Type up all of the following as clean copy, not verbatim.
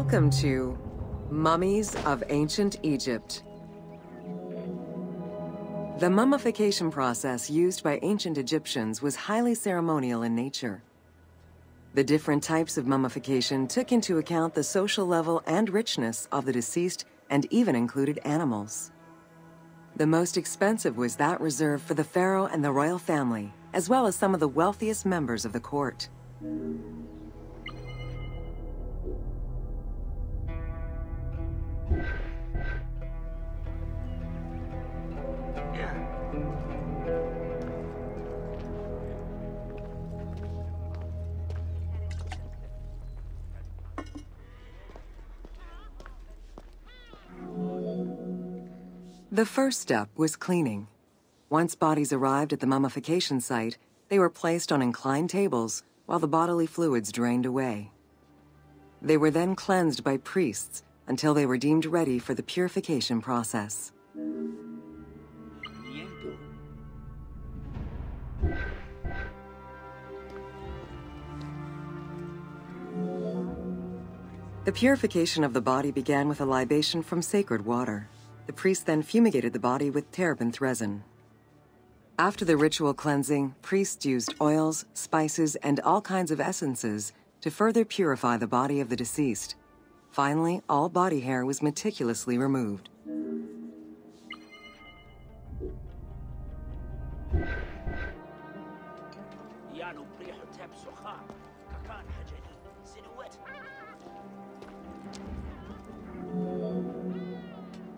Welcome to Mummies of Ancient Egypt. The mummification process used by ancient Egyptians was highly ceremonial in nature. The different types of mummification took into account the social level and richness of the deceased and even included animals. The most expensive was that reserved for the pharaoh and the royal family, as well as some of the wealthiest members of the court. The first step was cleaning. Once bodies arrived at the mummification site, they were placed on inclined tables while the bodily fluids drained away. They were then cleansed by priests until they were deemed ready for the purification process. The purification of the body began with a libation from sacred water. The priest then fumigated the body with terebinth resin. After the ritual cleansing, priests used oils, spices, and all kinds of essences to further purify the body of the deceased. Finally, all body hair was meticulously removed.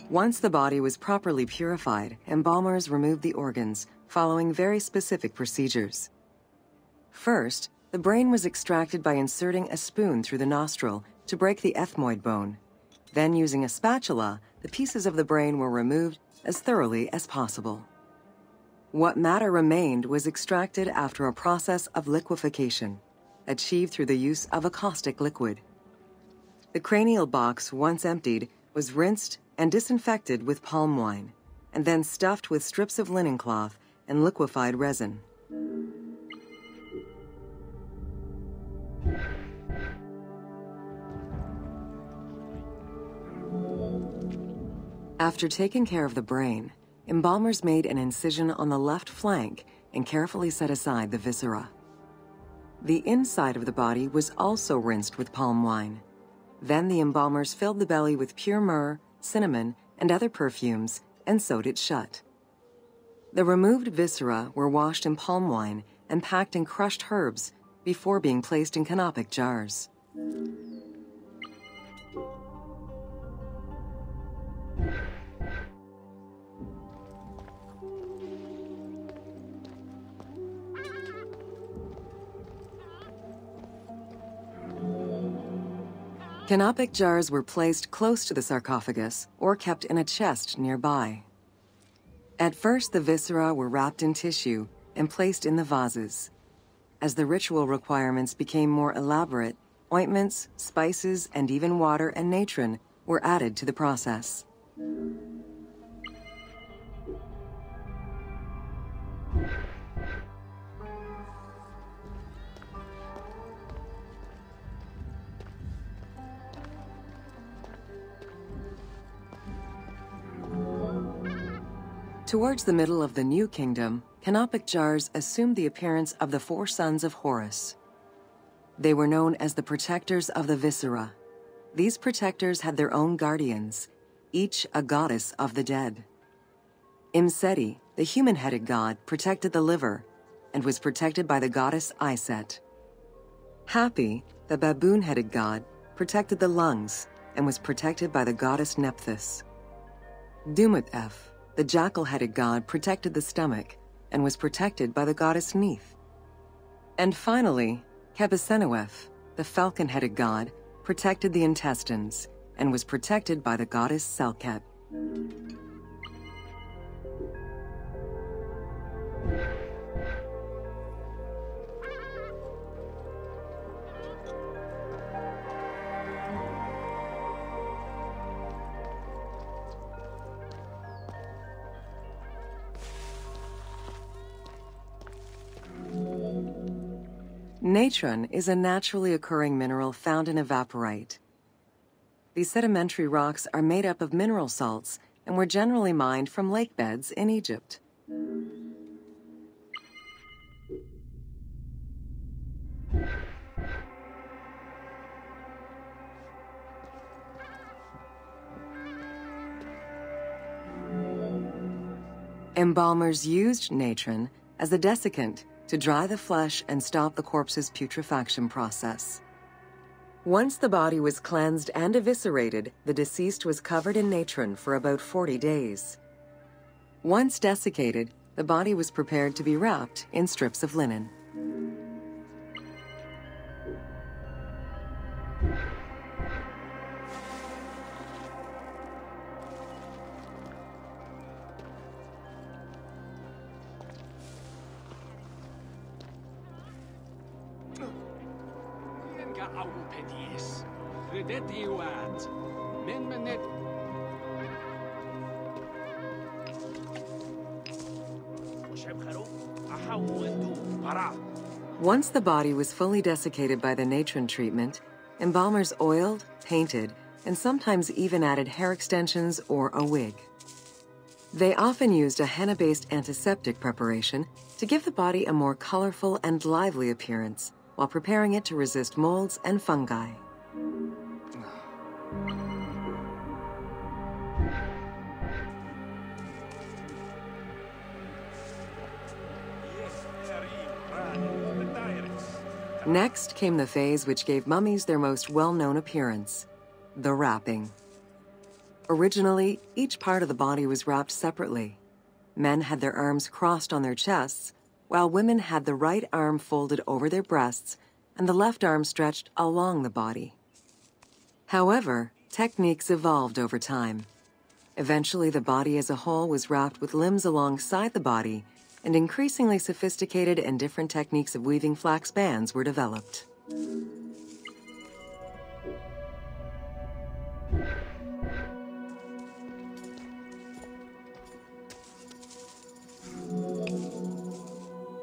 Once the body was properly purified, embalmers removed the organs, following very specific procedures. First, the brain was extracted by inserting a spoon through the nostril to break the ethmoid bone. Then, using a spatula, the pieces of the brain were removed as thoroughly as possible. What matter remained was extracted after a process of liquefaction, achieved through the use of a caustic liquid. The cranial box, once emptied, was rinsed and disinfected with palm wine, and then stuffed with strips of linen cloth and liquefied resin. After taking care of the brain, embalmers made an incision on the left flank and carefully set aside the viscera. The inside of the body was also rinsed with palm wine. Then the embalmers filled the belly with pure myrrh, cinnamon, and other perfumes, and sewed it shut. The removed viscera were washed in palm wine and packed in crushed herbs before being placed in canopic jars. Canopic jars were placed close to the sarcophagus or kept in a chest nearby. At first, the viscera were wrapped in tissue and placed in the vases. As the ritual requirements became more elaborate, ointments, spices, and even water and natron were added to the process. Towards the middle of the New Kingdom, canopic jars assumed the appearance of the 4 sons of Horus. They were known as the protectors of the viscera. These protectors had their own guardians, each a goddess of the dead. Imseti, the human-headed god, protected the liver and was protected by the goddess Iset. Hapi, the baboon-headed god, protected the lungs and was protected by the goddess Nephthys. Dumut-Ef, the jackal-headed god, protected the stomach and was protected by the goddess Neith. And finally, Kebesenuef, the falcon-headed god, protected the intestines and was protected by the goddess Selket. Natron is a naturally occurring mineral found in evaporite. these sedimentary rocks are made up of mineral salts and were generally mined from lake beds in Egypt. Embalmers used natron as a desiccant to dry the flesh and stop the corpse's putrefaction process. Once the body was cleansed and eviscerated, the deceased was covered in natron for about 40 days. Once desiccated, the body was prepared to be wrapped in strips of linen. Once the body was fully desiccated by the natron treatment, embalmers oiled, painted, and sometimes even added hair extensions or a wig. They often used a henna-based antiseptic preparation to give the body a more colorful and lively appearance while preparing it to resist molds and fungi. Next came the phase which gave mummies their most well-known appearance, the wrapping. Originally, each part of the body was wrapped separately. Men had their arms crossed on their chests, while women had the right arm folded over their breasts and the left arm stretched along the body. However, techniques evolved over time. Eventually, the body as a whole was wrapped with limbs alongside the body, and increasingly sophisticated and different techniques of weaving flax bands were developed.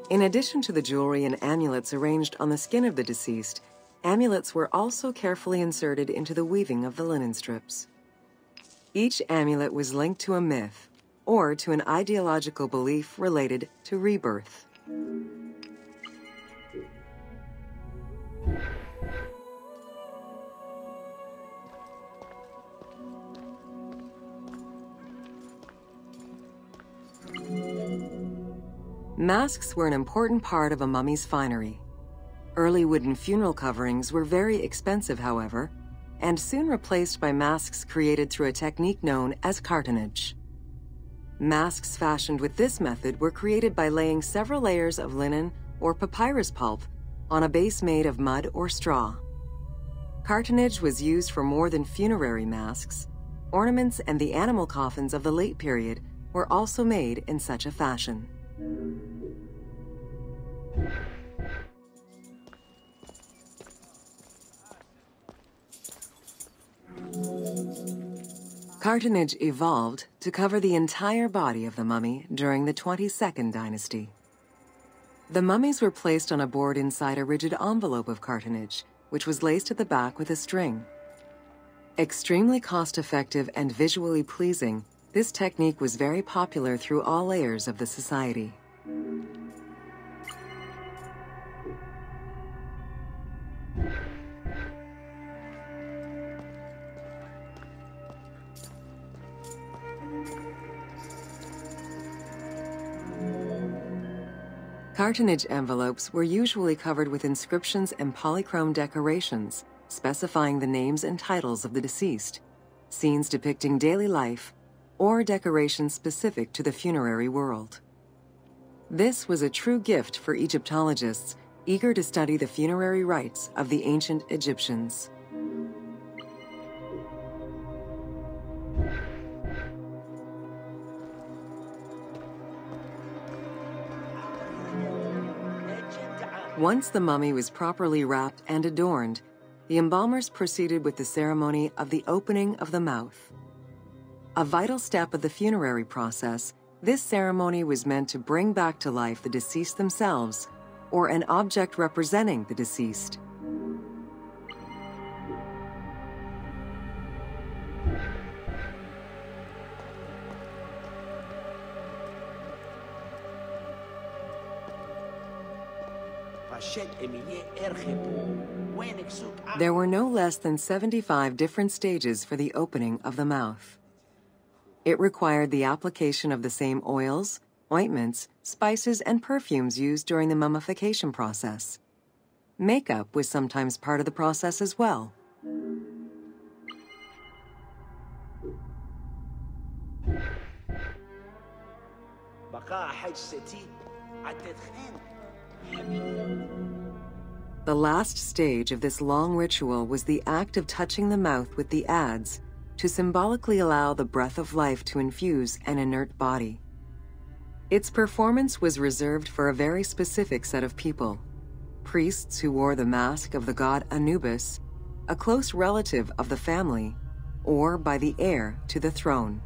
In addition to the jewelry and amulets arranged on the skin of the deceased, amulets were also carefully inserted into the weaving of the linen strips. Each amulet was linked to a myth, or to an ideological belief related to rebirth. Masks were an important part of a mummy's finery. Early wooden funeral coverings were very expensive, however, and soon replaced by masks created through a technique known as cartonnage. Masks fashioned with this method were created by laying several layers of linen or papyrus pulp on a base made of mud or straw. Cartonnage was used for more than funerary masks. Ornaments and the animal coffins of the late period were also made in such a fashion. Cartonnage evolved to cover the entire body of the mummy during the 22nd dynasty. The mummies were placed on a board inside a rigid envelope of cartonnage, which was laced at the back with a string. Extremely cost-effective and visually pleasing, this technique was very popular through all layers of the society. Cartonnage envelopes were usually covered with inscriptions and polychrome decorations, specifying the names and titles of the deceased, scenes depicting daily life, or decorations specific to the funerary world. This was a true gift for Egyptologists eager to study the funerary rites of the ancient Egyptians. Once the mummy was properly wrapped and adorned, the embalmers proceeded with the ceremony of the opening of the mouth. A vital step of the funerary process, this ceremony was meant to bring back to life the deceased themselves, or an object representing the deceased. There were no less than 75 different stages for the opening of the mouth. It required the application of the same oils, ointments, spices, and perfumes used during the mummification process. Makeup was sometimes part of the process as well. The last stage of this long ritual was the act of touching the mouth with the adze to symbolically allow the breath of life to infuse an inert body. Its performance was reserved for a very specific set of people: priests who wore the mask of the god Anubis, a close relative of the family, or by the heir to the throne.